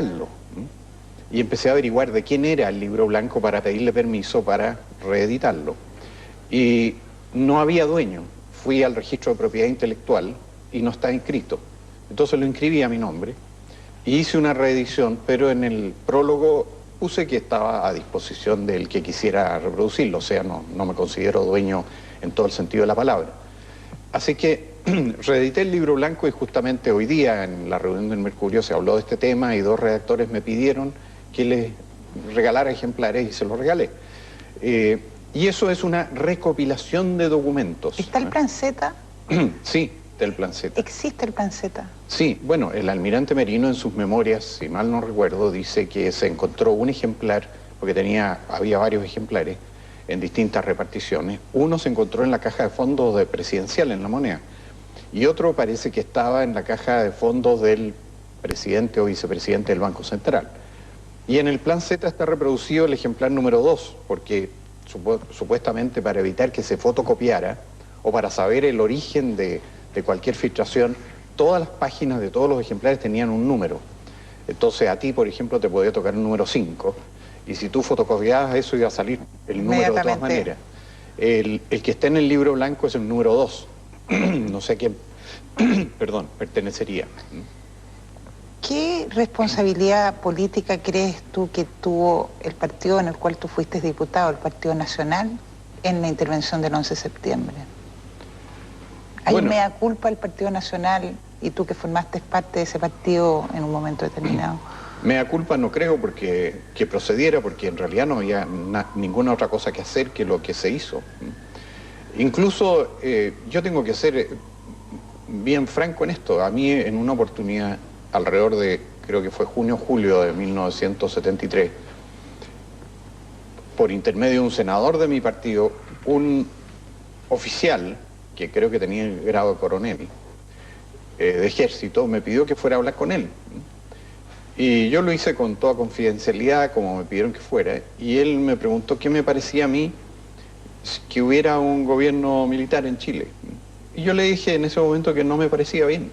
¿no? Y empecé a averiguar de quién era el libro blanco para pedirle permiso para reeditarlo. Y no había dueño. Fui al registro de propiedad intelectual y no está inscrito. Entonces lo inscribí a mi nombre y hice una reedición, pero en el prólogo puse que estaba a disposición del que quisiera reproducirlo, o sea, no me considero dueño en todo el sentido de la palabra. Así que reedité el libro blanco y justamente hoy día en la reunión del Mercurio se habló de este tema y dos redactores me pidieron que les regalara ejemplares y se los regalé. Y eso es una recopilación de documentos. ¿Está el plan Z? Sí, del plan Z. ¿Existe el plan Z? Sí, bueno, el almirante Merino en sus memorias, si mal no recuerdo, dice que se encontró un ejemplar, porque había varios ejemplares en distintas reparticiones. Uno se encontró en la caja de fondos de Presidencial, en La Moneda, y otro parece que estaba en la caja de fondos del presidente o vicepresidente del Banco Central. Y en el plan Z está reproducido el ejemplar número 2, porque supuestamente para evitar que se fotocopiara o para saber el origen de cualquier filtración, todas las páginas de todos los ejemplares tenían un número. Entonces a ti, por ejemplo, te podía tocar el número 5, y si tú fotocopiabas eso iba a salir el número de todas maneras. El que está en el libro blanco es el número 2. No sé a quién, perdón, pertenecería. ¿Qué responsabilidad política crees tú que tuvo el partido en el cual tú fuiste diputado, el Partido Nacional, en la intervención del 11 de septiembre? ¿Hay mea culpa el Partido Nacional y tú que formaste parte de ese partido en un momento determinado? Mea culpa no creo que procediera, porque en realidad no había ninguna otra cosa que hacer que lo que se hizo. Incluso yo tengo que ser bien franco en esto. A mí en una oportunidad, alrededor de, creo que fue junio o julio de 1973, por intermedio de un senador de mi partido, un oficial, que creo que tenía el grado de coronel, de ejército, me pidió que fuera a hablar con él. Y yo lo hice con toda confidencialidad, como me pidieron que fuera, y él me preguntó qué me parecía a mí que hubiera un gobierno militar en Chile. Y yo le dije en ese momento que no me parecía bien,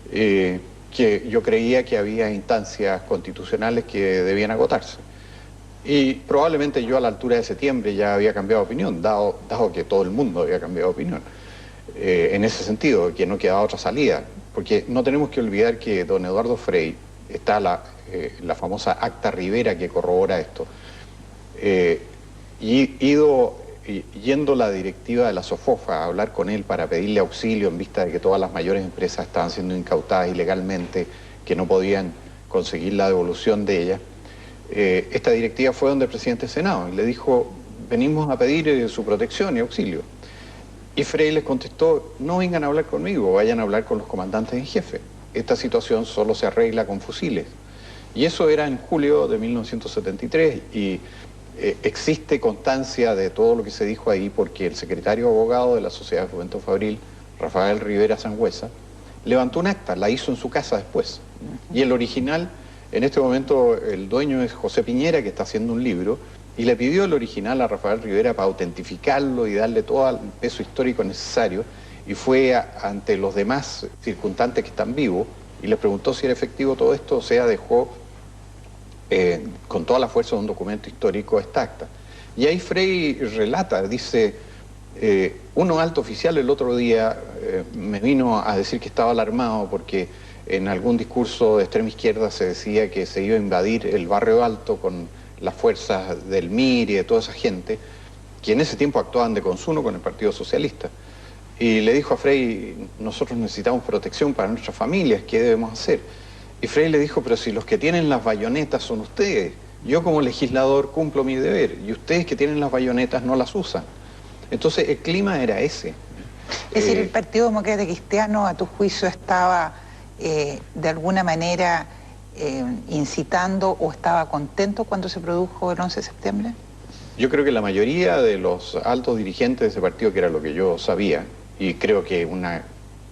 que yo creía que había instancias constitucionales que debían agotarse. Y probablemente yo a la altura de septiembre ya había cambiado de opinión, dado que todo el mundo había cambiado de opinión. En ese sentido, que no quedaba otra salida, porque no tenemos que olvidar que don Eduardo Frei, está la famosa Acta Rivera que corrobora esto, yendo la directiva de la SOFOFA a hablar con él para pedirle auxilio en vista de que todas las mayores empresas estaban siendo incautadas ilegalmente, que no podían conseguir la devolución de ellas, esta directiva fue donde el presidente del Senado y le dijo: venimos a pedir su protección y auxilio. Y Frei les contestó: no vengan a hablar conmigo, vayan a hablar con los comandantes en jefe. Esta situación solo se arregla con fusiles. Y eso era en julio de 1973 y existe constancia de todo lo que se dijo ahí porque el secretario abogado de la Sociedad de Fomento Fabril, Rafael Rivera Sangüesa, levantó un acta, la hizo en su casa después. Y el original, en este momento el dueño es José Piñera, que está haciendo un libro, y le pidió el original a Rafael Rivera para autentificarlo y darle todo el peso histórico necesario, y fue ante los demás circunstantes que están vivos y les preguntó si era efectivo todo esto, o sea, dejó con toda la fuerza de un documento histórico esta acta. Y ahí Frei relata, dice: un alto oficial el otro día me vino a decir que estaba alarmado porque en algún discurso de extrema izquierda se decía que se iba a invadir el Barrio Alto con las fuerzas del MIR y de toda esa gente, que en ese tiempo actuaban de consuno con el Partido Socialista. Y le dijo a Frei: nosotros necesitamos protección para nuestras familias, ¿qué debemos hacer? Y Frei le dijo: pero si los que tienen las bayonetas son ustedes, yo como legislador cumplo mi deber, y ustedes que tienen las bayonetas no las usan. Entonces el clima era ese. Es decir, el Partido Demócrata Cristiano, a tu juicio, estaba de alguna manera incitando o estaba contento cuando se produjo el 11 de septiembre. Yo creo que la mayoría de los altos dirigentes de ese partido, que era lo que yo sabía, y creo que una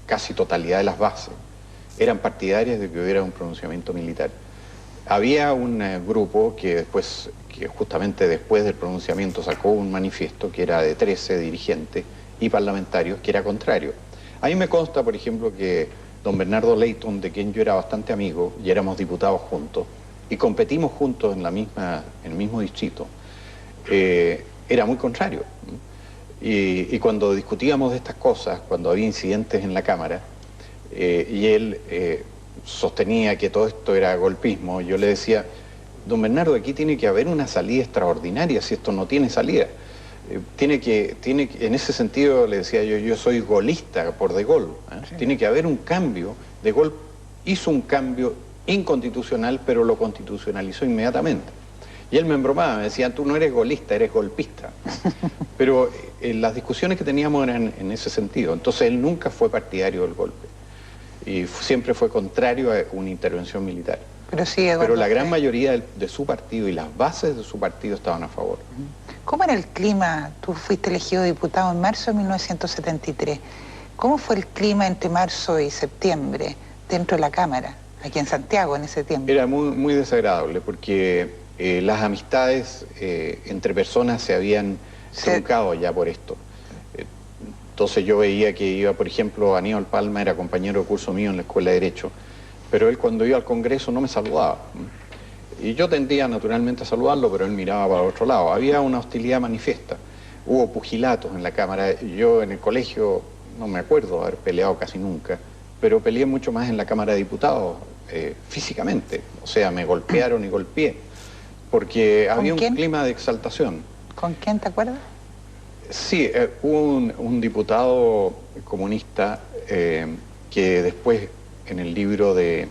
casi totalidad de las bases, eran partidarias de que hubiera un pronunciamiento militar. Había un grupo que justamente después del pronunciamiento sacó un manifiesto que era de 13 dirigentes y parlamentarios que era contrario. A mí me consta, por ejemplo, que don Bernardo Leighton, de quien yo era bastante amigo y éramos diputados juntos, y competimos juntos en el mismo distrito, era muy contrario. Y cuando discutíamos de estas cosas, cuando había incidentes en la Cámara, y él sostenía que todo esto era golpismo, yo le decía, don Bernardo, aquí tiene que haber una salida extraordinaria si esto no tiene salida. En ese sentido le decía yo soy golista por De Gaulle, sí. Tiene que haber un cambio. De Gaulle hizo un cambio inconstitucional, pero lo constitucionalizó inmediatamente. Y él me embromaba, me decía, tú no eres golista, eres golpista. Pero las discusiones que teníamos eran en ese sentido. Entonces él nunca fue partidario del golpe. Y siempre fue contrario a una intervención militar. Pero la gran mayoría de su partido y las bases de su partido estaban a favor. ¿Cómo era el clima? Tú fuiste elegido diputado en marzo de 1973. ¿Cómo fue el clima entre marzo y septiembre dentro de la Cámara, aquí en Santiago en ese tiempo? Era muy desagradable porque las amistades entre personas se habían truncado ya por esto. Entonces yo veía que iba, por ejemplo, Aníbal Palma era compañero de curso mío en la Escuela de Derecho, pero él cuando iba al Congreso no me saludaba. Y yo tendía naturalmente a saludarlo, pero él miraba para otro lado. Había una hostilidad manifiesta. Hubo pugilatos en la Cámara. Yo en el colegio no me acuerdo haber peleado casi nunca, pero peleé mucho más en la Cámara de Diputados, físicamente. O sea, me golpearon y golpeé, porque había un clima de exaltación. ¿Con quién te acuerdas? Sí, hubo un diputado comunista que después en el libro de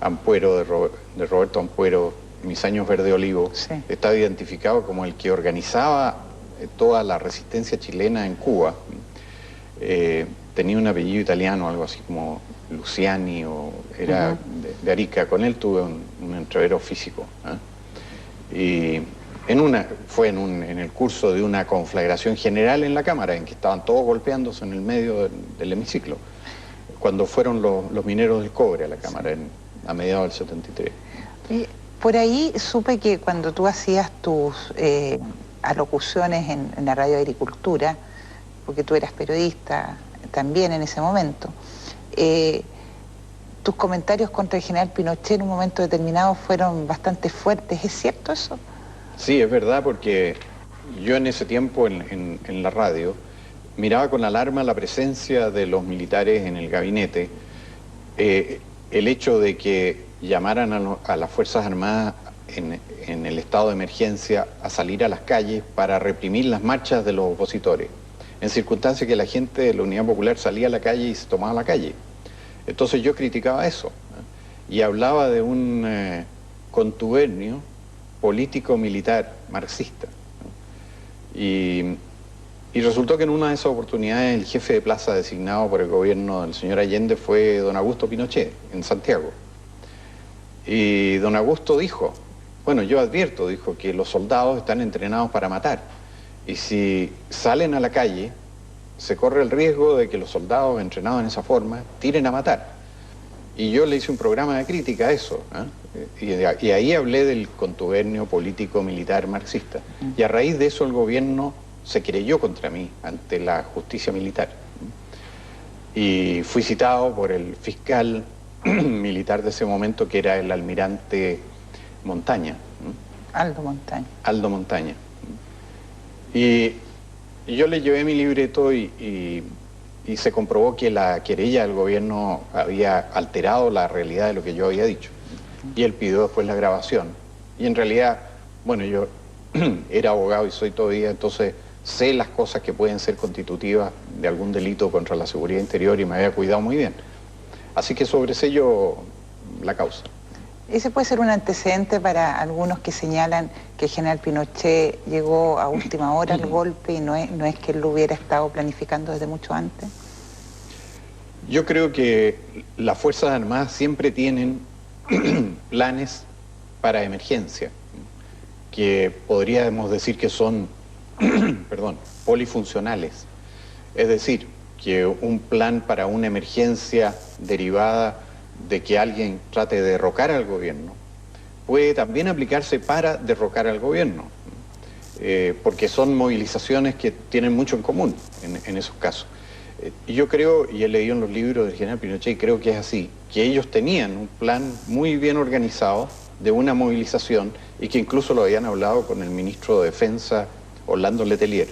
Ampuero, de Roberto Ampuero, Mis años verde olivo, sí, está identificado como el que organizaba toda la resistencia chilena en Cuba. Tenía un apellido italiano, algo así como Luciani, o era de Arica. Con él tuve un entrevero físico. Y fue en el curso de una conflagración general en la Cámara, en que estaban todos golpeándose en el medio del hemiciclo, cuando fueron los mineros del cobre a la Cámara, a mediados del 73. Y por ahí supe que cuando tú hacías tus alocuciones en la Radio Agricultura, porque tú eras periodista también en ese momento, tus comentarios contra el general Pinochet en un momento determinado fueron bastante fuertes. ¿Es cierto eso? Sí, es verdad, porque yo en ese tiempo en la radio miraba con alarma la presencia de los militares en el gabinete, el hecho de que llamaran a las Fuerzas Armadas en el estado de emergencia a salir a las calles para reprimir las marchas de los opositores, en circunstancias que la gente de la Unidad Popular salía a la calle y se tomaba la calle. Entonces yo criticaba eso, y hablaba de un contubernio político-militar marxista. Y resultó que en una de esas oportunidades el jefe de plaza designado por el gobierno del señor Allende fue don Augusto Pinochet, en Santiago. Y don Augusto dijo, bueno, yo advierto, dijo, que los soldados están entrenados para matar. Y si salen a la calle, se corre el riesgo de que los soldados entrenados en esa forma tiren a matar. Y yo le hice un programa de crítica a eso, y ahí hablé del contubernio político-militar marxista. Y a raíz de eso el gobierno se querelló contra mí ante la justicia militar. Y fui citado por el fiscal militar de ese momento, que era el almirante Montaña. Aldo Montaña. Aldo Montaña. Y yo le llevé mi libreto y se comprobó que la querella del gobierno había alterado la realidad de lo que yo había dicho. Y él pidió después la grabación. Y en realidad, bueno, yo era abogado y soy todavía, entonces sé las cosas que pueden ser constitutivas de algún delito contra la seguridad interior y me había cuidado muy bien. Así que sobresello la causa. Ese puede ser un antecedente para algunos que señalan que el general Pinochet llegó a última hora al golpe y no es que él lo hubiera estado planificando desde mucho antes. Yo creo que las Fuerzas Armadas siempre tienen planes para emergencia, que podríamos decir que son polifuncionales. Es decir, que un plan para una emergencia derivada de que alguien trate de derrocar al gobierno puede también aplicarse para derrocar al gobierno, porque son movilizaciones que tienen mucho en común en esos casos. Y yo creo, y he leído en los libros del general Pinochet, y creo que es así, que ellos tenían un plan muy bien organizado de una movilización y que incluso lo habían hablado con el ministro de Defensa, Orlando Letelier,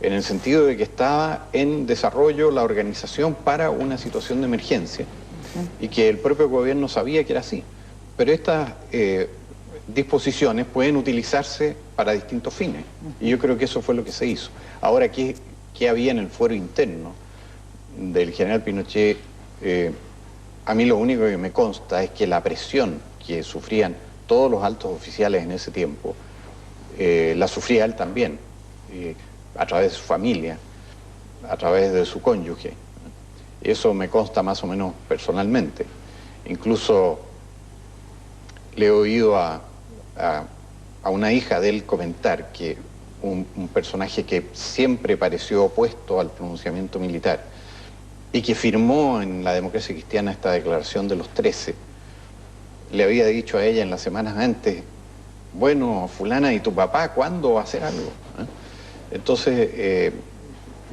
en el sentido de que estaba en desarrollo la organización para una situación de emergencia y que el propio gobierno sabía que era así. Pero estas disposiciones pueden utilizarse para distintos fines y yo creo que eso fue lo que se hizo. Ahora, ¿qué había en el fuero interno del general Pinochet? A mí lo único que me consta es que la presión que sufrían todos los altos oficiales en ese tiempo, la sufría él también, a través de su familia, a través de su cónyuge. Eso me consta más o menos personalmente. Incluso le he oído a una hija de él comentar que un personaje que siempre pareció opuesto al pronunciamiento militar y que firmó en la Democracia Cristiana esta declaración de los 13, le había dicho a ella en las semanas antes: bueno, fulana, ¿y tu papá cuándo va a hacer algo? Entonces,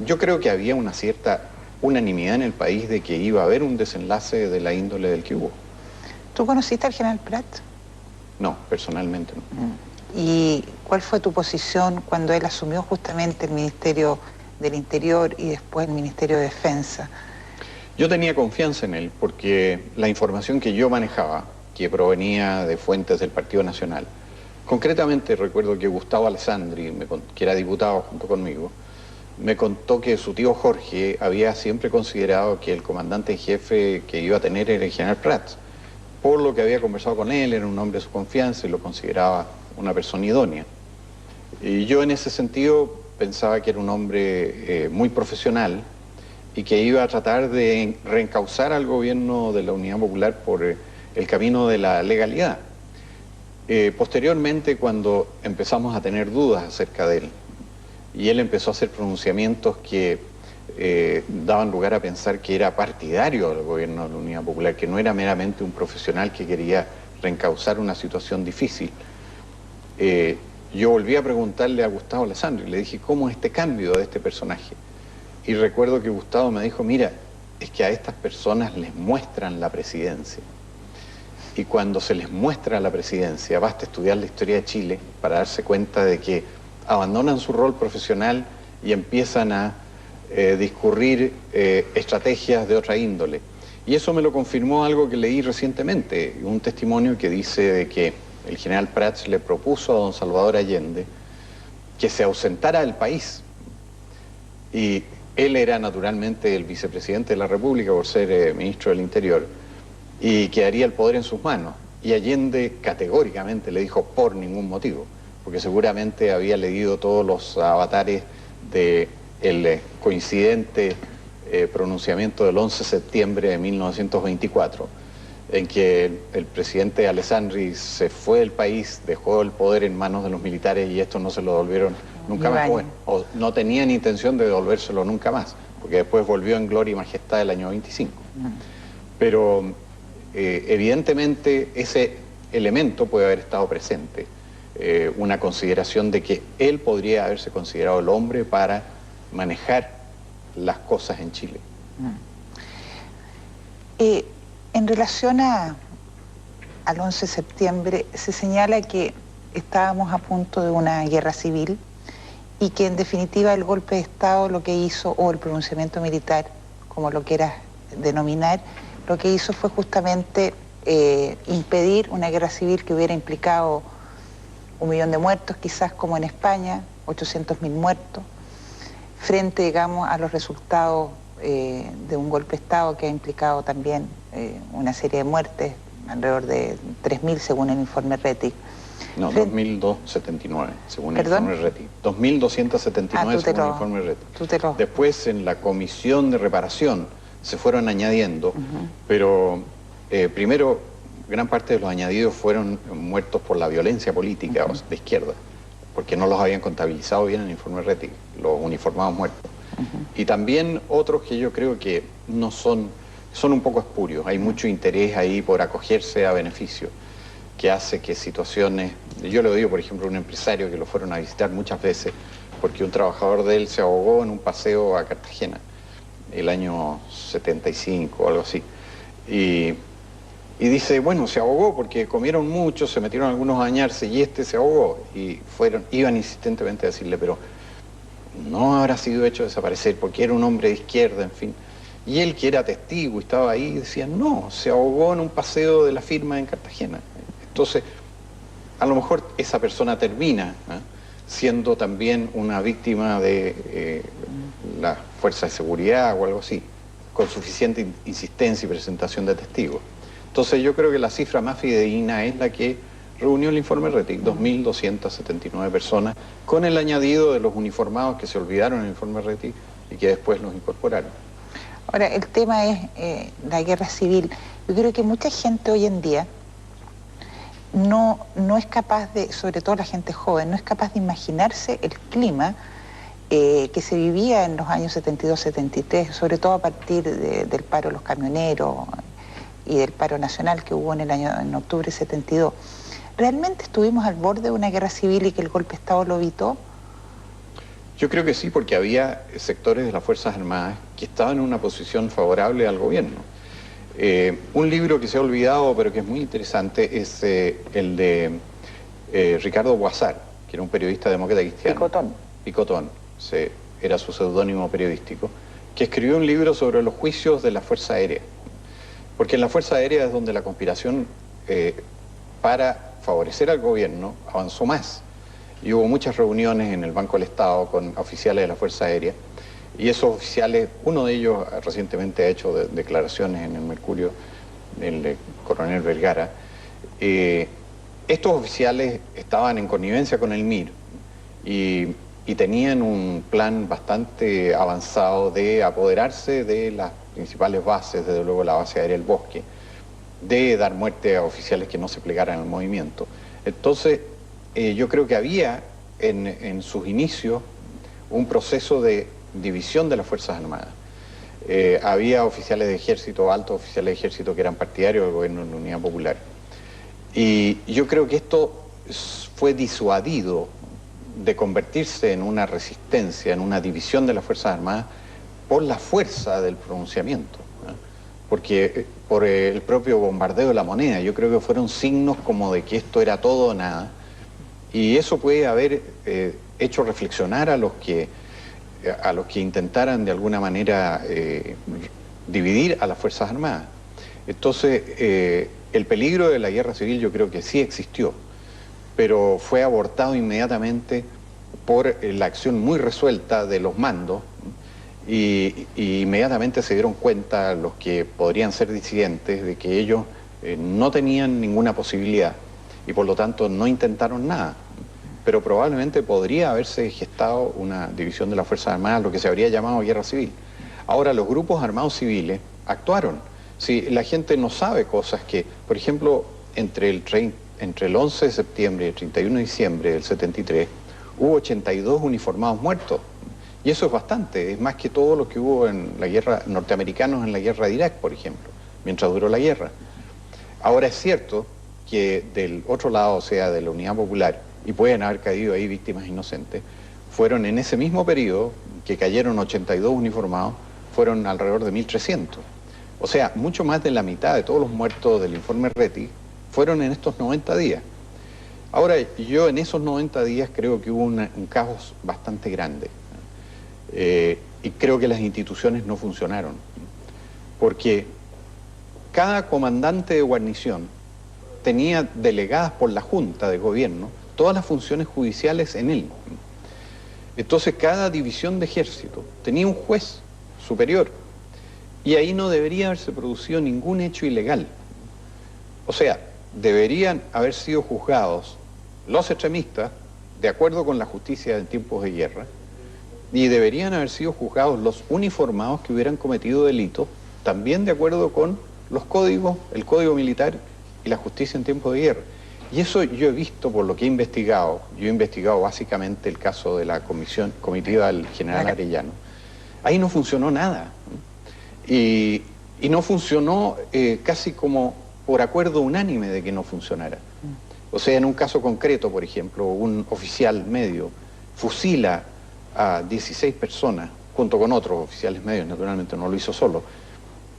yo creo que había una cierta unanimidad en el país de que iba a haber un desenlace de la índole del que hubo. ¿Tú conociste al general Prat? No, personalmente no. ¿Y cuál fue tu posición cuando él asumió justamente el Ministerio del Interior y después el Ministerio de Defensa? Yo tenía confianza en él porque la información que yo manejaba, que provenía de fuentes del Partido Nacional, concretamente recuerdo que Gustavo Alessandri, que era diputado junto conmigo, me contó que su tío Jorge había siempre considerado que el comandante en jefe que iba a tener era el general Prat. Por lo que había conversado con él, era un hombre de su confianza y lo consideraba una persona idónea. Y yo en ese sentido pensaba que era un hombre muy profesional y que iba a tratar de reencauzar al gobierno de la Unidad Popular por el camino de la legalidad. Posteriormente, cuando empezamos a tener dudas acerca de él, y él empezó a hacer pronunciamientos que daban lugar a pensar que era partidario del gobierno de la Unidad Popular, que no era meramente un profesional que quería reencauzar una situación difícil. Yo volví a preguntarle a Gustavo Alessandri, le dije: ¿cómo es este cambio de este personaje? Y recuerdo que Gustavo me dijo: mira, es que a estas personas les muestran la presidencia. Y cuando se les muestra la presidencia, basta estudiar la historia de Chile para darse cuenta de que abandonan su rol profesional y empiezan a discurrir estrategias de otra índole. Y eso me lo confirmó algo que leí recientemente, un testimonio que dice de que el general Prats le propuso a don Salvador Allende que se ausentara del país. Y él era naturalmente el vicepresidente de la República por ser ministro del Interior, y quedaría el poder en sus manos. Y Allende categóricamente le dijo: por ningún motivo, porque seguramente había leído todos los avatares del coincidente pronunciamiento del 11 de septiembre de 1924, en que el presidente Alessandri se fue del país, dejó el poder en manos de los militares y estos no se lo devolvieron nunca más. Bueno, o no tenían intención de devolvérselo nunca más, porque después volvió en gloria y majestad el año 25. Pero evidentemente ese elemento puede haber estado presente, una consideración de que él podría haberse considerado el hombre para manejar las cosas en Chile. En relación al 11 de septiembre, se señala que estábamos a punto de una guerra civil y que en definitiva el golpe de Estado lo que hizo, o el pronunciamiento militar, como lo quieras denominar, lo que hizo fue justamente impedir una guerra civil que hubiera implicado 1 millón de muertos, quizás como en España, 800.000 muertos, frente, digamos, a los resultados de un golpe de Estado que ha implicado también una serie de muertes, alrededor de 3.000 según el informe Rettig. No, 2.279 según el informe Rettig. 2.279 según el informe Rettig. Después, en la comisión de reparación se fueron añadiendo, pero primero gran parte de los añadidos fueron muertos por la violencia política de izquierda, porque no los habían contabilizado bien en el informe Rettig, los uniformados muertos. Y también otros que yo creo que no son un poco espurios. Hay mucho interés ahí por acogerse a beneficio, que hace que situaciones... Yo le digo, por ejemplo, a un empresario que lo fueron a visitar muchas veces porque un trabajador de él se ahogó en un paseo a Cartagena el año 75 o algo así. Y Y dice, bueno, se ahogó porque comieron mucho, se metieron algunos a bañarse y este se ahogó. Y iban insistentemente a decirle, pero no habrá sido hecho desaparecer porque era un hombre de izquierda, en fin. Y él, que era testigo y estaba ahí, decía, no, se ahogó en un paseo de la firma en Cartagena. Entonces, a lo mejor esa persona termina siendo también una víctima de la fuerza de seguridad o algo así, con suficiente insistencia y presentación de testigos. Entonces yo creo que la cifra más fidedigna es la que reunió el informe RETIC, 2.279 personas, con el añadido de los uniformados que se olvidaron en el informe RETIC y que después los incorporaron. Ahora, el tema es la guerra civil. Yo creo que mucha gente hoy en día no es capaz de, sobre todo la gente joven, no es capaz de imaginarse el clima que se vivía en los años 72-73, sobre todo a partir del paro de los camioneros y del paro nacional que hubo en octubre de 72. ¿Realmente estuvimos al borde de una guerra civil y que el golpe de Estado lo evitó? Yo creo que sí, porque había sectores de las Fuerzas Armadas que estaban en una posición favorable al gobierno. Un libro que se ha olvidado, pero que es muy interesante, es el de Ricardo Boazar, que era un periodista demócrata cristiano. Picotón. Picotón, era su seudónimo periodístico, que escribió un libro sobre los juicios de la Fuerza Aérea. Porque en la Fuerza Aérea es donde la conspiración para favorecer al gobierno avanzó más. Y hubo muchas reuniones en el Banco del Estado con oficiales de la Fuerza Aérea. Y esos oficiales, uno de ellos recientemente ha hecho declaraciones en el Mercurio, el coronel Vergara. Estos oficiales estaban en connivencia con el MIR y tenían un plan bastante avanzado de apoderarse de las principales bases, desde luego la base aérea del Bosque, de dar muerte a oficiales que no se plegaran al movimiento. Entonces, yo creo que había en sus inicios un proceso de división de las Fuerzas Armadas. Había oficiales de ejército, altos oficiales de ejército que eran partidarios del gobierno de la Unidad Popular. Y yo creo que esto fue disuadido de convertirse en una resistencia, en una división de las Fuerzas Armadas, por la fuerza del pronunciamiento, ¿no? Porque por el propio bombardeo de La Moneda, yo creo que fueron signos como de que esto era todo o nada, y eso puede haber hecho reflexionar a los que intentaran de alguna manera dividir a las Fuerzas Armadas. Entonces, el peligro de la guerra civil yo creo que sí existió, pero fue abortado inmediatamente por la acción muy resuelta de los mandos y inmediatamente se dieron cuenta los que podrían ser disidentes de que ellos no tenían ninguna posibilidad y por lo tanto no intentaron nada. Pero probablemente podría haberse gestado una división de las Fuerzas Armadas, lo que se habría llamado guerra civil. Ahora, los grupos armados civiles actuaron. Si la gente no sabe cosas que, por ejemplo, entre el 11 de septiembre y el 31 de diciembre del 73, hubo 82 uniformados muertos. Y eso es bastante, es más que todo lo que hubo en la guerra, norteamericanos en la guerra de Irak, por ejemplo, mientras duró la guerra. Ahora es cierto que del otro lado, o sea, de la Unidad Popular, y pueden haber caído ahí víctimas inocentes, fueron en ese mismo periodo que cayeron 82 uniformados, fueron alrededor de 1.300. O sea, mucho más de la mitad de todos los muertos del informe RETIC fueron en estos 90 días. Ahora, yo en esos 90 días creo que hubo un caos bastante grande. Y creo que las instituciones no funcionaron. Porque cada comandante de guarnición tenía delegadas por la Junta de Gobierno todas las funciones judiciales en él. Entonces cada división de ejército tenía un juez superior y ahí no debería haberse producido ningún hecho ilegal. O sea, deberían haber sido juzgados los extremistas de acuerdo con la justicia en tiempos de guerra y deberían haber sido juzgados los uniformados que hubieran cometido delitos también de acuerdo con los códigos, el código militar y la justicia en tiempos de guerra. Y eso yo he visto por lo que he investigado. Yo he investigado básicamente el caso de la comitiva del general Arellano. Ahí no funcionó nada. Y no funcionó casi como por acuerdo unánime de que no funcionara. O sea, en un caso concreto, por ejemplo, un oficial medio fusila a 16 personas, junto con otros oficiales medios, naturalmente no lo hizo solo,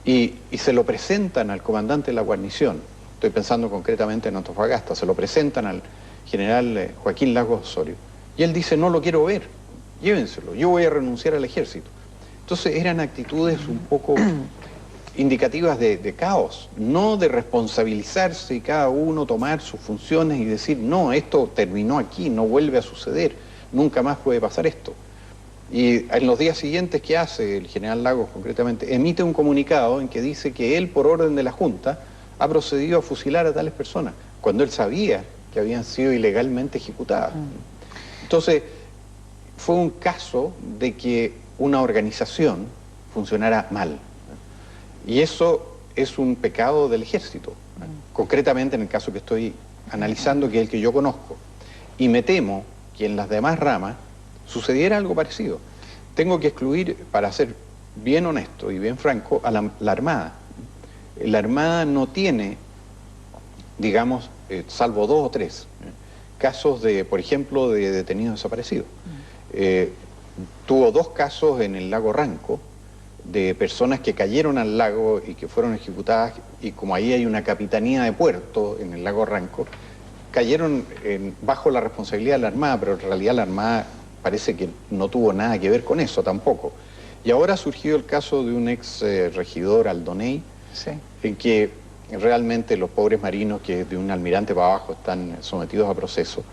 y se lo presentan al comandante de la guarnición. Estoy pensando concretamente en Antofagasta. Se lo presentan al general Joaquín Lagos Osorio. Y él dice, no lo quiero ver, llévenselo, yo voy a renunciar al ejército. Entonces eran actitudes un poco indicativas de caos, no de responsabilizarse y cada uno tomar sus funciones y decir, no, esto terminó aquí, no vuelve a suceder, nunca más puede pasar esto. Y en los días siguientes, ¿qué hace el general Lagos concretamente? Emite un comunicado en que dice que él, por orden de la Junta, ha procedido a fusilar a tales personas, cuando él sabía que habían sido ilegalmente ejecutadas. Entonces, fue un caso de que una organización funcionara mal. Y eso es un pecado del ejército, concretamente en el caso que estoy analizando, que es el que yo conozco. Y me temo que en las demás ramas sucediera algo parecido. Tengo que excluir, para ser bien honesto y bien franco, a la Armada. La Armada no tiene, digamos, salvo 2 o 3 casos de, por ejemplo, de detenidos desaparecidos. Tuvo 2 casos en el lago Ranco, de personas que cayeron al lago y que fueron ejecutadas, y como ahí hay una capitanía de puerto en el lago Ranco, cayeron bajo la responsabilidad de la Armada, pero en realidad la Armada parece que no tuvo nada que ver con eso tampoco. Y ahora ha surgido el caso de un ex regidor, Aldoney, sí, en que realmente los pobres marinos que de un almirante para abajo están sometidos a proceso.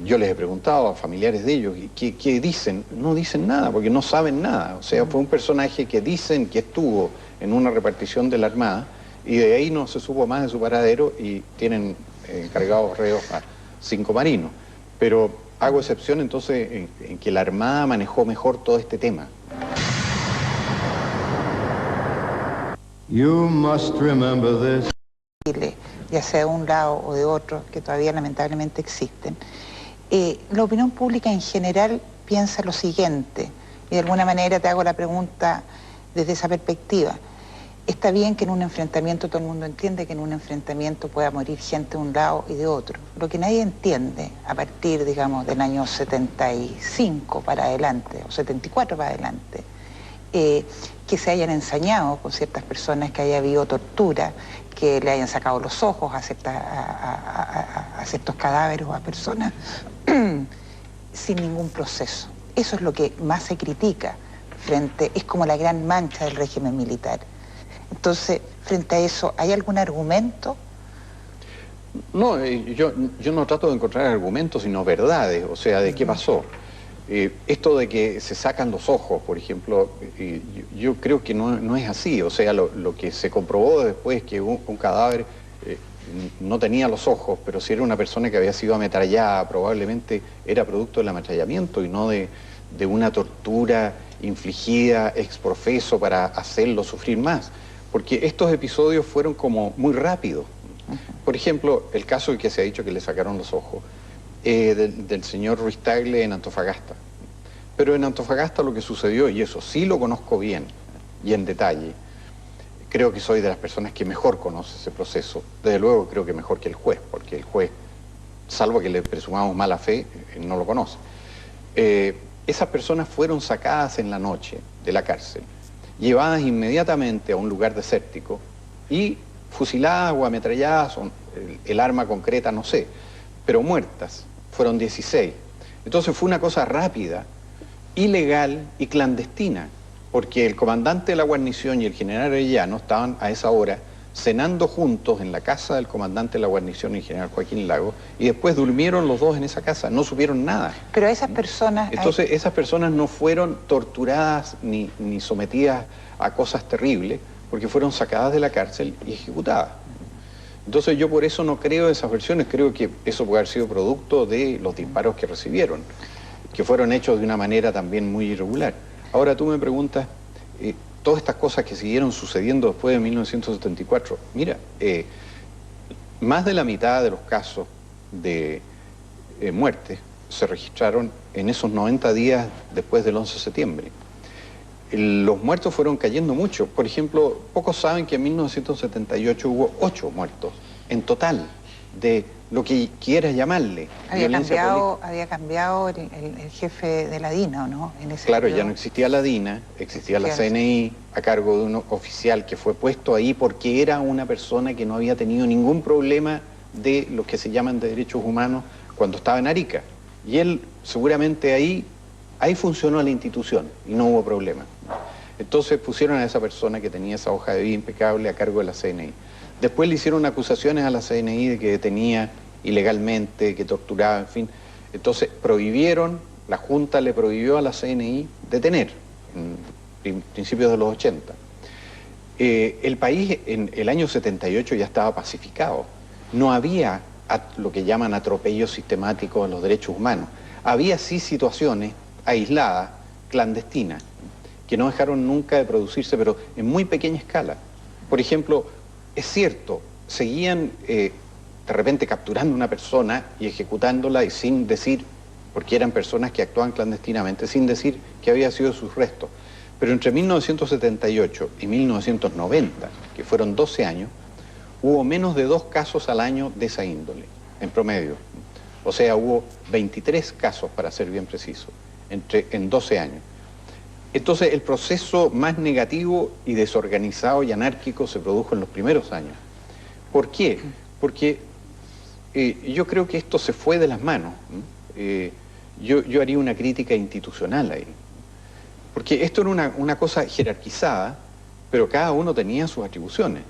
Yo les he preguntado a familiares de ellos, ¿qué dicen? No dicen nada, porque no saben nada. O sea, fue un personaje que dicen que estuvo en una repartición de la Armada y de ahí no se supo más de su paradero y tienen encargados reos a 5 marinos. Pero hago excepción entonces en que la Armada manejó mejor todo este tema. You must remember this. Ya sea de un lado o de otro, que todavía lamentablemente existen. La opinión pública en general piensa lo siguiente, y de alguna manera te hago la pregunta desde esa perspectiva. Está bien que en un enfrentamiento, todo el mundo entiende que en un enfrentamiento pueda morir gente de un lado y de otro. Lo que nadie entiende a partir, digamos, del año 75 para adelante, o 74 para adelante, que se hayan ensañado con ciertas personas, que haya habido tortura, que le hayan sacado los ojos a ciertos cadáveres o a personas sin ningún proceso. Eso es lo que más se critica es como la gran mancha del régimen militar. Entonces, frente a eso, ¿hay algún argumento? No, yo no trato de encontrar argumentos, sino verdades, o sea, de qué pasó. Esto de que se sacan los ojos, por ejemplo, yo creo que no es así. O sea, lo que se comprobó después es que un cadáver no tenía los ojos, pero si era una persona que había sido ametrallada, probablemente era producto del ametrallamiento y no de una tortura infligida ex profeso para hacerlo sufrir más. Porque estos episodios fueron como muy rápidos. Por ejemplo, el caso en que se ha dicho que le sacaron los ojos, del señor Ruiz Tagle en Antofagasta. Pero en Antofagasta lo que sucedió, y eso sí lo conozco bien y en detalle, creo que soy de las personas que mejor conoce ese proceso, desde luego creo que mejor que el juez, porque el juez, salvo que le presumamos mala fe, no lo conoce. Esas personas fueron sacadas en la noche de la cárcel, llevadas inmediatamente a un lugar desértico y fusiladas o ametralladas, o el arma concreta, no sé, pero muertas. Fueron 16. Entonces fue una cosa rápida, ilegal y clandestina, porque el comandante de la guarnición y el general Arellano estaban a esa hora cenando juntos en la casa del comandante de la guarnición, el general Joaquín Lagos, y después durmieron los dos en esa casa, no supieron nada. Pero esas personas... Entonces esas personas no fueron torturadas ni sometidas a cosas terribles, porque fueron sacadas de la cárcel y ejecutadas. Entonces yo por eso no creo esas versiones, creo que eso puede haber sido producto de los disparos que recibieron, que fueron hechos de una manera también muy irregular. Ahora tú me preguntas, todas estas cosas que siguieron sucediendo después de 1974, mira, más de la mitad de los casos de muerte se registraron en esos 90 días después del 11 de septiembre. Los muertos fueron cayendo mucho. Por ejemplo, pocos saben que en 1978 hubo 8 muertos en total. de lo que quieras llamarle. Había cambiado el jefe de la DINA, ¿o no? En ese claro, periodo. ya no existía la DINA, existía la CNI a cargo de un oficial que fue puesto ahí porque era una persona que no había tenido ningún problema de los que se llaman de derechos humanos cuando estaba en Arica. Y él seguramente ahí funcionó la institución y no hubo problema. Entonces pusieron a esa persona que tenía esa hoja de vida impecable a cargo de la CNI. Después le hicieron acusaciones a la CNI de que detenía ilegalmente, que torturaba, en fin. Entonces prohibieron, la Junta le prohibió a la CNI detener en principios de los 80. El país en el año 78 ya estaba pacificado. No había lo que llaman atropellos sistemáticos a los derechos humanos. Había sí situaciones aisladas, clandestinas, que no dejaron nunca de producirse, pero en muy pequeña escala. Por ejemplo, es cierto, seguían de repente capturando a una persona y ejecutándola y sin decir, porque eran personas que actuaban clandestinamente, sin decir que había sido sus restos. Pero entre 1978 y 1990, que fueron 12 años, hubo menos de 2 casos al año de esa índole, en promedio. O sea, hubo 23 casos, para ser bien preciso, en 12 años. Entonces, el proceso más negativo y desorganizado y anárquico se produjo en los primeros años. ¿Por qué? Porque yo creo que esto se fue de las manos. Yo haría una crítica institucional ahí. Porque esto era una cosa jerarquizada, pero cada uno tenía sus atribuciones.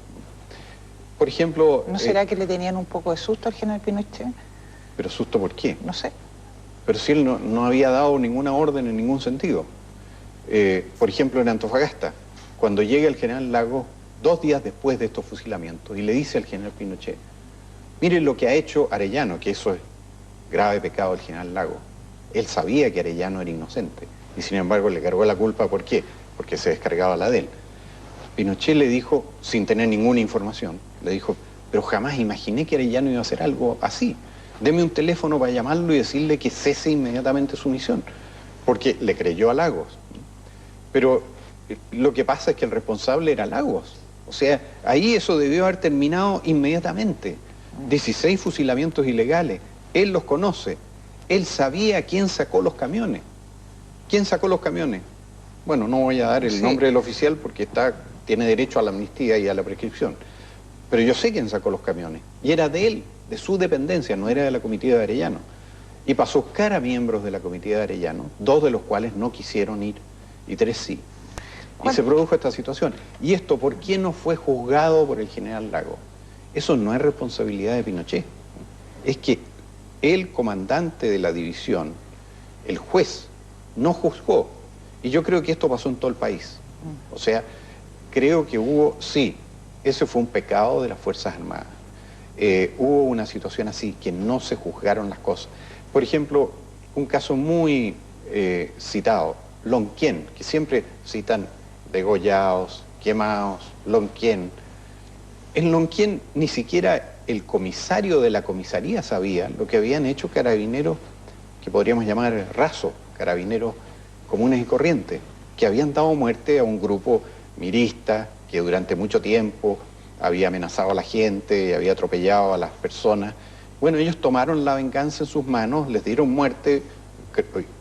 Por ejemplo... ¿No será que le tenían un poco de susto al general Pinochet? ¿Pero susto por qué? No sé. Pero si él no había dado ninguna orden en ningún sentido. Por ejemplo, en Antofagasta, cuando llega el general Lagos, 2 días después de estos fusilamientos, y le dice al general Pinochet, miren lo que ha hecho Arellano, que eso es grave pecado del general Lagos. Él sabía que Arellano era inocente, y sin embargo le cargó la culpa. ¿Por qué? Porque se descargaba la de él. Pinochet le dijo, sin tener ninguna información, le dijo, pero jamás imaginé que Arellano iba a hacer algo así. Deme un teléfono para llamarlo y decirle que cese inmediatamente su misión, porque le creyó a Lagos. Pero lo que pasa es que el responsable era Lagos. O sea, ahí eso debió haber terminado inmediatamente. 16 fusilamientos ilegales. Él los conoce. Él sabía quién sacó los camiones. ¿Quién sacó los camiones? Bueno, no voy a dar el nombre del oficial porque tiene derecho a la amnistía y a la prescripción. Pero yo sé quién sacó los camiones. Y era de él, de su dependencia, no era de la comitiva de Arellano. Y pasó a buscar a miembros de la comitiva de Arellano, 2 de los cuales no quisieron ir y 3 sí. Y se produjo esta situación. ¿Y esto por qué no fue juzgado por el general Lagos? Eso no es responsabilidad de Pinochet. Es que el comandante de la división, el juez, no juzgó. Y yo creo que esto pasó en todo el país. O sea, creo que hubo, sí, ese fue un pecado de las Fuerzas Armadas. Hubo una situación así, que no se juzgaron las cosas. Por ejemplo, un caso muy citado, Lonquén, que siempre citan degollados, quemados, Lonquén. En Lonquén ni siquiera el comisario de la comisaría sabía lo que habían hecho carabineros, que podríamos llamar rasos, carabineros comunes y corrientes, que habían dado muerte a un grupo mirista que durante mucho tiempo había amenazado a la gente y había atropellado a las personas. Bueno, ellos tomaron la venganza en sus manos, les dieron muerte,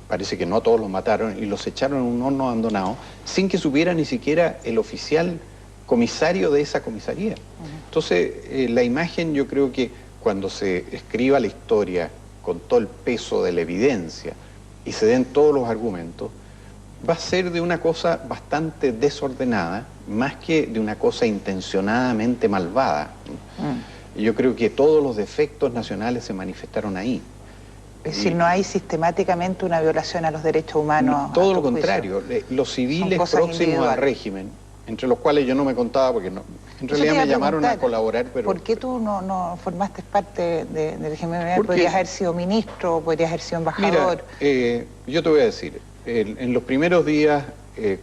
parece que no todos los mataron, y los echaron en un horno abandonado, sin que supiera ni siquiera el oficial comisario de esa comisaría. Entonces, la imagen, yo creo que cuando se escriba la historia con todo el peso de la evidencia y se den todos los argumentos, va a ser de una cosa bastante desordenada, más que de una cosa intencionadamente malvada. Yo creo que todos los defectos nacionales se manifestaron ahí. Es decir, no hay sistemáticamente una violación a los derechos humanos. No, todo lo contrario. Los civiles próximos al régimen, entre los cuales yo no me contaba porque no, en realidad me llamaron a colaborar, pero... ¿Por qué tú no formaste parte del régimen? ¿Podrías haber sido ministro, podrías haber sido embajador? Mira, yo te voy a decir, en los primeros días,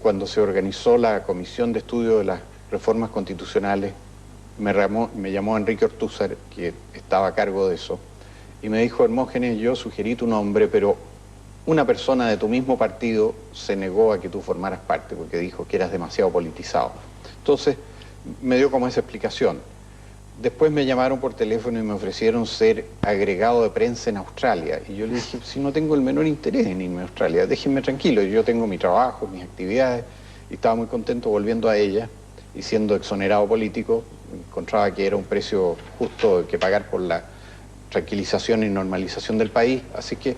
cuando se organizó la Comisión de Estudio de las Reformas Constitucionales, me llamó Enrique Ortúzar, que estaba a cargo de eso, y me dijo, Hermógenes, yo sugerí tu nombre, pero una persona de tu mismo partido se negó a que tú formaras parte porque dijo que eras demasiado politizado. Entonces, me dio como esa explicación. Después me llamaron por teléfono y me ofrecieron ser agregado de prensa en Australia. Y yo le dije, si no tengo el menor interés en irme a Australia, déjenme tranquilo, yo tengo mi trabajo, mis actividades, y estaba muy contento volviendo a ella, y siendo exonerado político, encontraba que era un precio justo que pagar por la tranquilización y normalización del país. Así que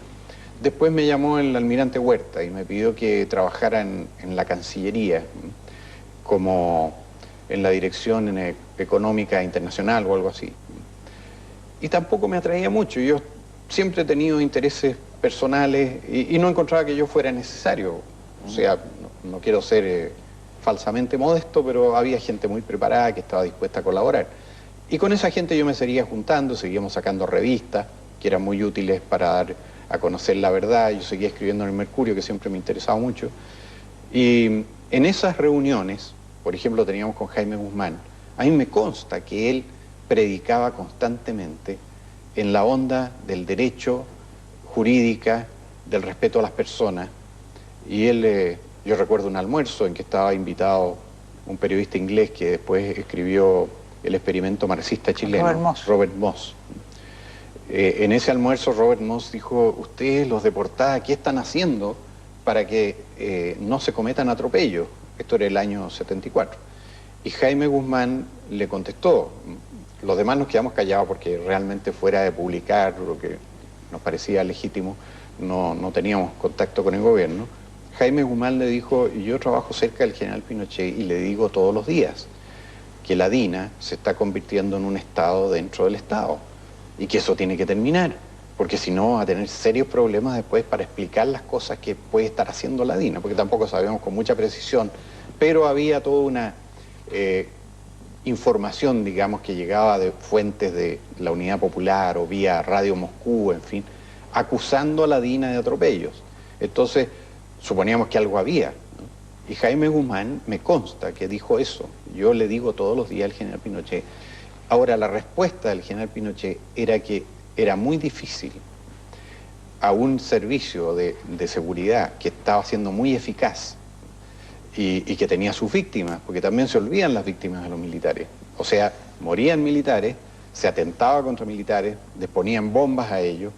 después me llamó el almirante Huerta y me pidió que trabajara en la Cancillería, como en la dirección económica internacional o algo así. Y tampoco me atraía mucho. Yo siempre he tenido intereses personales y no encontraba que yo fuera necesario. O sea, no quiero ser falsamente modesto, pero había gente muy preparada que estaba dispuesta a colaborar. Y con esa gente yo me seguía juntando, seguíamos sacando revistas que eran muy útiles para dar a conocer la verdad. Yo seguía escribiendo en el Mercurio, que siempre me interesaba mucho. Y en esas reuniones, por ejemplo, teníamos con Jaime Guzmán, a mí me consta que él predicaba constantemente en la onda del derecho, jurídica, del respeto a las personas. Y él, yo recuerdo un almuerzo en que estaba invitado un periodista inglés que después escribió El experimento marxista chileno, Robert Moss. En ese almuerzo Robert Moss dijo, ustedes los de Portada, ¿qué están haciendo para que no se cometan atropellos? Esto era el año 74. Y Jaime Guzmán le contestó. Los demás nos quedamos callados porque realmente fuera de publicar lo que nos parecía legítimo, no teníamos contacto con el gobierno. Jaime Guzmán le dijo, yo trabajo cerca del general Pinochet y le digo todos los días que la DINA se está convirtiendo en un Estado dentro del Estado y que eso tiene que terminar, porque si no va a tener serios problemas después para explicar las cosas que puede estar haciendo la DINA, porque tampoco sabemos con mucha precisión, pero había toda una información, digamos, que llegaba de fuentes de la Unidad Popular o vía Radio Moscú, en fin, acusando a la DINA de atropellos. Entonces, suponíamos que algo había, ¿no? Y Jaime Guzmán me consta que dijo eso. Yo le digo todos los días al general Pinochet. Ahora, la respuesta del general Pinochet era que era muy difícil a un servicio de seguridad que estaba siendo muy eficaz y que tenía sus víctimas, porque también se olvidan las víctimas de los militares. O sea, morían militares, se atentaba contra militares, les ponían bombas a ellos,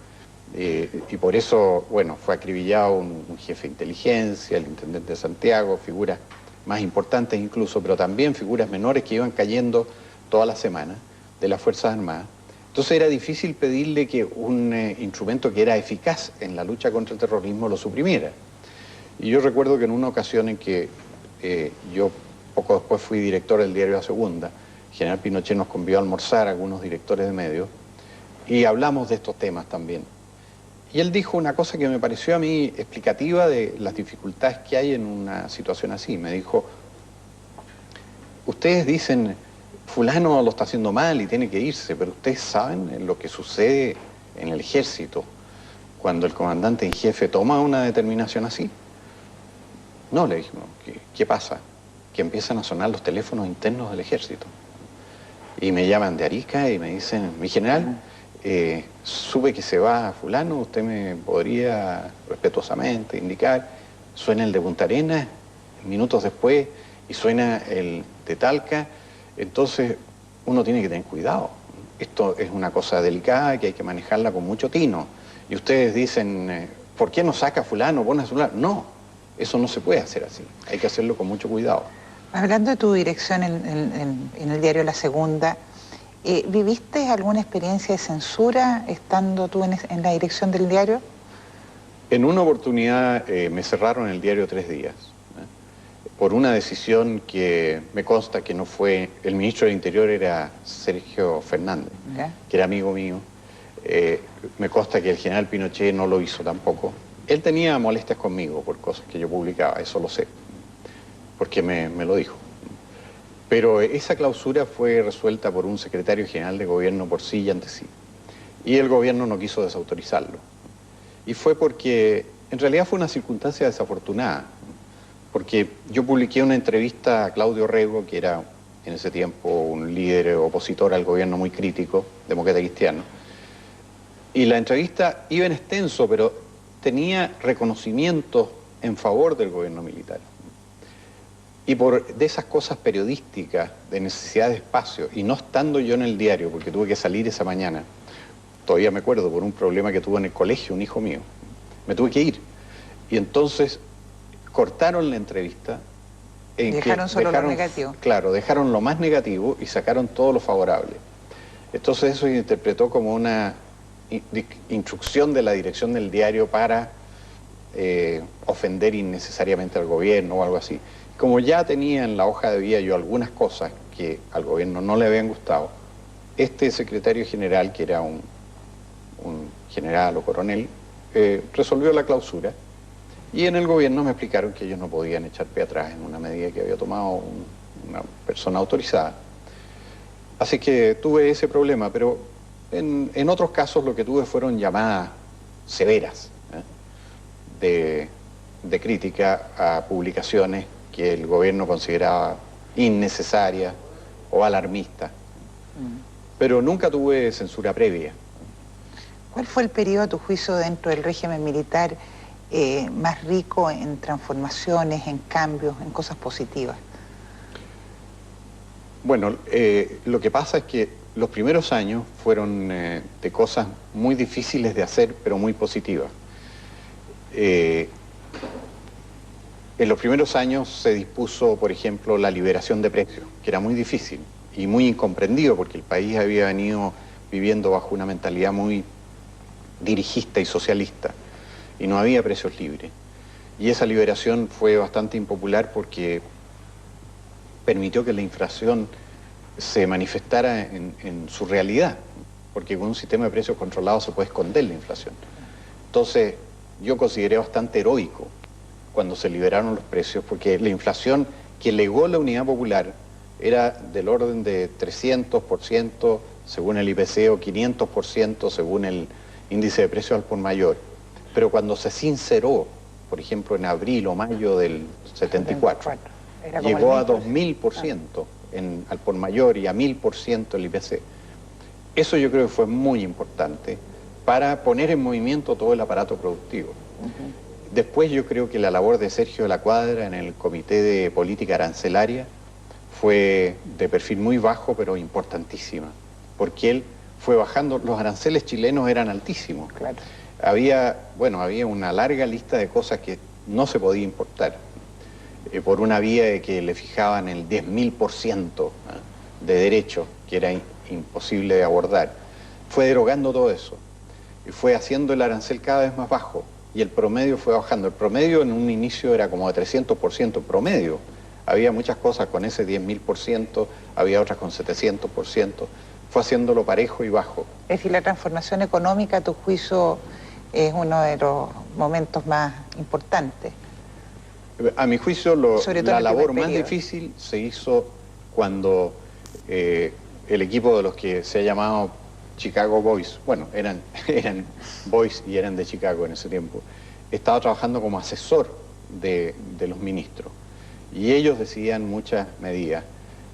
y por eso, bueno, fue acribillado un jefe de inteligencia, el intendente de Santiago, figuras más importantes incluso, pero también figuras menores que iban cayendo toda la semana de las Fuerzas Armadas. Entonces era difícil pedirle que un instrumento que era eficaz en la lucha contra el terrorismo lo suprimiera. Y yo recuerdo que en una ocasión en que yo poco después fui director del diario La Segunda, el general Pinochet nos convidó a almorzar a algunos directores de medios y hablamos de estos temas también. Y él dijo una cosa que me pareció a mí explicativa de las dificultades que hay en una situación así. Me dijo, ustedes dicen, fulano lo está haciendo mal y tiene que irse, pero ustedes saben lo que sucede en el ejército cuando el comandante en jefe toma una determinación así. No, le dijimos, ¿qué pasa? Que empiezan a sonar los teléfonos internos del ejército. Y me llaman de Arica y me dicen, mi general, supe que se va fulano, usted me podría respetuosamente indicar. Suena el de Punta Arenas, minutos después, y suena el de Talca. Entonces uno tiene que tener cuidado. Esto es una cosa delicada que hay que manejarla con mucho tino. Y ustedes dicen, ¿por qué no saca fulano, pone a fulano? No. Eso no se puede hacer así, hay que hacerlo con mucho cuidado. Hablando de tu dirección en el diario La Segunda, ¿viviste alguna experiencia de censura estando tú en la dirección del diario? En una oportunidad me cerraron el diario 3 días, por una decisión que me consta que no fue... El ministro del Interior era Sergio Fernández, que era amigo mío. Me consta que el general Pinochet no lo hizo tampoco. Él tenía molestias conmigo por cosas que yo publicaba, eso lo sé, porque me lo dijo. Pero esa clausura fue resuelta por un secretario general de gobierno por sí y ante sí. Y el gobierno no quiso desautorizarlo. Y fue porque, en realidad fue una circunstancia desafortunada, porque yo publiqué una entrevista a Claudio Rego, que era en ese tiempo un líder opositor al gobierno muy crítico, demócrata cristiano. Y la entrevista iba en extenso, pero tenía reconocimientos en favor del gobierno militar. Y de esas cosas periodísticas, de necesidad de espacio, y no estando yo en el diario, porque tuve que salir esa mañana, todavía me acuerdo, por un problema que tuvo en el colegio un hijo mío, me tuve que ir. Y entonces cortaron la entrevista. Dejaron solo lo negativo. Claro, dejaron lo más negativo y sacaron todo lo favorable. Entonces eso se interpretó como una instrucción de la dirección del diario para ofender innecesariamente al gobierno o algo así. Como ya tenía en la hoja de vida yo algunas cosas que al gobierno no le habían gustado, este secretario general, que era un general o coronel, resolvió la clausura. Y en el gobierno me explicaron que ellos no podían echar pie atrás en una medida que había tomado una persona autorizada. Así que tuve ese problema, pero en otros casos lo que tuve fueron llamadas severas de crítica a publicaciones que el gobierno consideraba innecesarias o alarmistas. Pero nunca tuve censura previa. ¿Cuál fue el periodo, a tu juicio, dentro del régimen militar más rico en transformaciones, en cambios, en cosas positivas? Bueno, lo que pasa es que los primeros años fueron de cosas muy difíciles de hacer, pero muy positivas. En los primeros años se dispuso, por ejemplo, la liberación de precios, que era muy difícil y muy incomprendido porque el país había venido viviendo bajo una mentalidad muy dirigista y socialista y no había precios libres. Y esa liberación fue bastante impopular porque permitió que la inflación se manifestara en su realidad, porque con un sistema de precios controlado se puede esconder la inflación. Entonces, yo consideré bastante heroico cuando se liberaron los precios, porque la inflación que legó la Unidad Popular era del orden de 300% según el IPC o 500% según el índice de precios al por mayor. Pero cuando se sinceró, por ejemplo en abril o mayo del 74, llegó a 2000% al por mayor y a 1000% el IPC. Eso yo creo que fue muy importante para poner en movimiento todo el aparato productivo. Después yo creo que la labor de Sergio de la Cuadra en el Comité de Política Arancelaria fue de perfil muy bajo, pero importantísima, porque él fue bajando. Los aranceles chilenos eran altísimos. Claro. Había una larga lista de cosas que no se podía importar, por una vía de que le fijaban el 10.000% de derechos, que era imposible de abordar. Fue derogando todo eso y fue haciendo el arancel cada vez más bajo y el promedio fue bajando. El promedio en un inicio era como de 300% promedio. Había muchas cosas con ese 10.000%, había otras con 700%. Fue haciéndolo parejo y bajo. Es decir, la transformación económica, a tu juicio, es uno de los momentos más importantes. A mi juicio, la labor más difícil se hizo cuando el equipo de los que se ha llamado Chicago Boys, bueno, eran Boys y eran de Chicago en ese tiempo, estaba trabajando como asesor de los ministros. Y ellos decidían muchas medidas,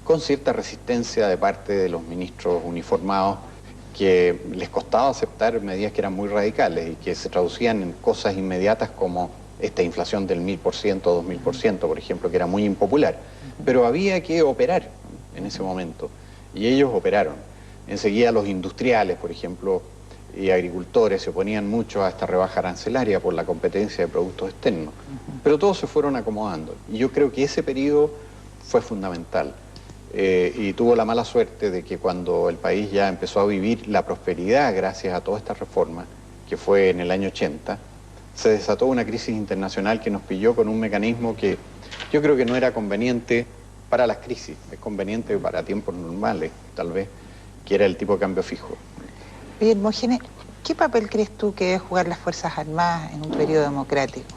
con cierta resistencia de parte de los ministros uniformados, que les costaba aceptar medidas que eran muy radicales y que se traducían en cosas inmediatas como esta inflación del 1000%, 2000%, por ejemplo, que era muy impopular. Pero había que operar en ese momento, y ellos operaron. Enseguida los industriales, por ejemplo, y agricultores se oponían mucho a esta rebaja arancelaria por la competencia de productos externos. Pero todos se fueron acomodando. Y yo creo que ese periodo fue fundamental. Y tuvo la mala suerte de que cuando el país ya empezó a vivir la prosperidad gracias a toda esta reforma, que fue en el año 80, se desató una crisis internacional que nos pilló con un mecanismo que yo creo que no era conveniente para las crisis, es conveniente para tiempos normales, tal vez, que era el tipo de cambio fijo. Bien, Hermógenes, ¿qué papel crees tú que debe jugar las Fuerzas Armadas en un periodo democrático?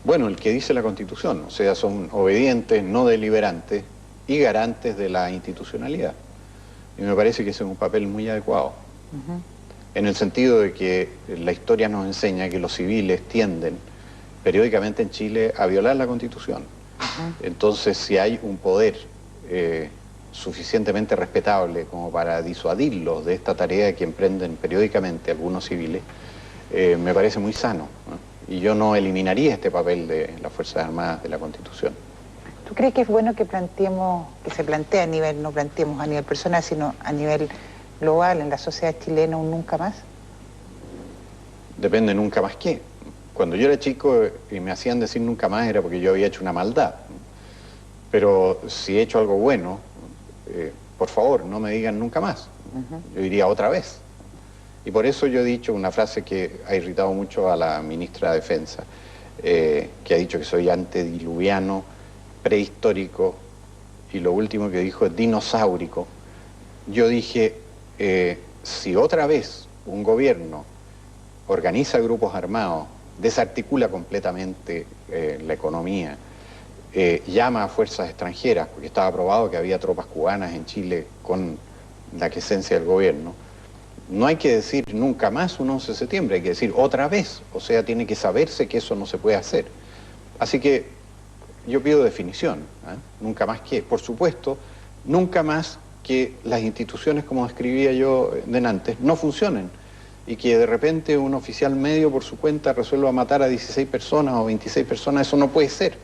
Bueno, el que dice la Constitución, o sea, son obedientes, no deliberantes y garantes de la institucionalidad. Y me parece que ese es un papel muy adecuado. En el sentido de que la historia nos enseña que los civiles tienden periódicamente en Chile a violar la Constitución. Entonces, si hay un poder suficientemente respetable como para disuadirlos de esta tarea que emprenden periódicamente algunos civiles, me parece muy sano, ¿no? Y yo no eliminaría este papel de las Fuerzas Armadas de la Constitución. ¿Tú crees que es bueno que planteemos, que se plantee a nivel, no planteemos a nivel personal, sino a nivel global en la sociedad chilena un nunca más? Depende nunca más qué. Cuando yo era chico y me hacían decir nunca más era porque yo había hecho una maldad. Pero si he hecho algo bueno, por favor, no me digan nunca más. Yo diría otra vez. Y por eso yo he dicho una frase que ha irritado mucho a la ministra de Defensa, que ha dicho que soy antediluviano, prehistórico, y lo último que dijo es dinosaurico. Yo dije, si otra vez un gobierno organiza grupos armados, desarticula completamente la economía, llama a fuerzas extranjeras, porque estaba probado que había tropas cubanas en Chile con la quiescencia del gobierno, no hay que decir nunca más un 11 de septiembre, hay que decir otra vez, o sea, tiene que saberse que eso no se puede hacer. Así que yo pido definición, nunca más que, por supuesto, nunca más que las instituciones, como describía yo delante, no funcionen y que de repente un oficial medio por su cuenta resuelva matar a 16 personas o 26 personas, eso no puede ser.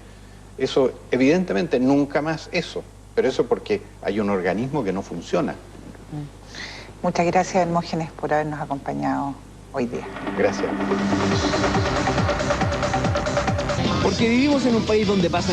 Eso, evidentemente, nunca más eso, pero eso porque hay un organismo que no funciona. Muchas gracias, Hermógenes, por habernos acompañado hoy día. Gracias. Porque vivimos en un país donde pasa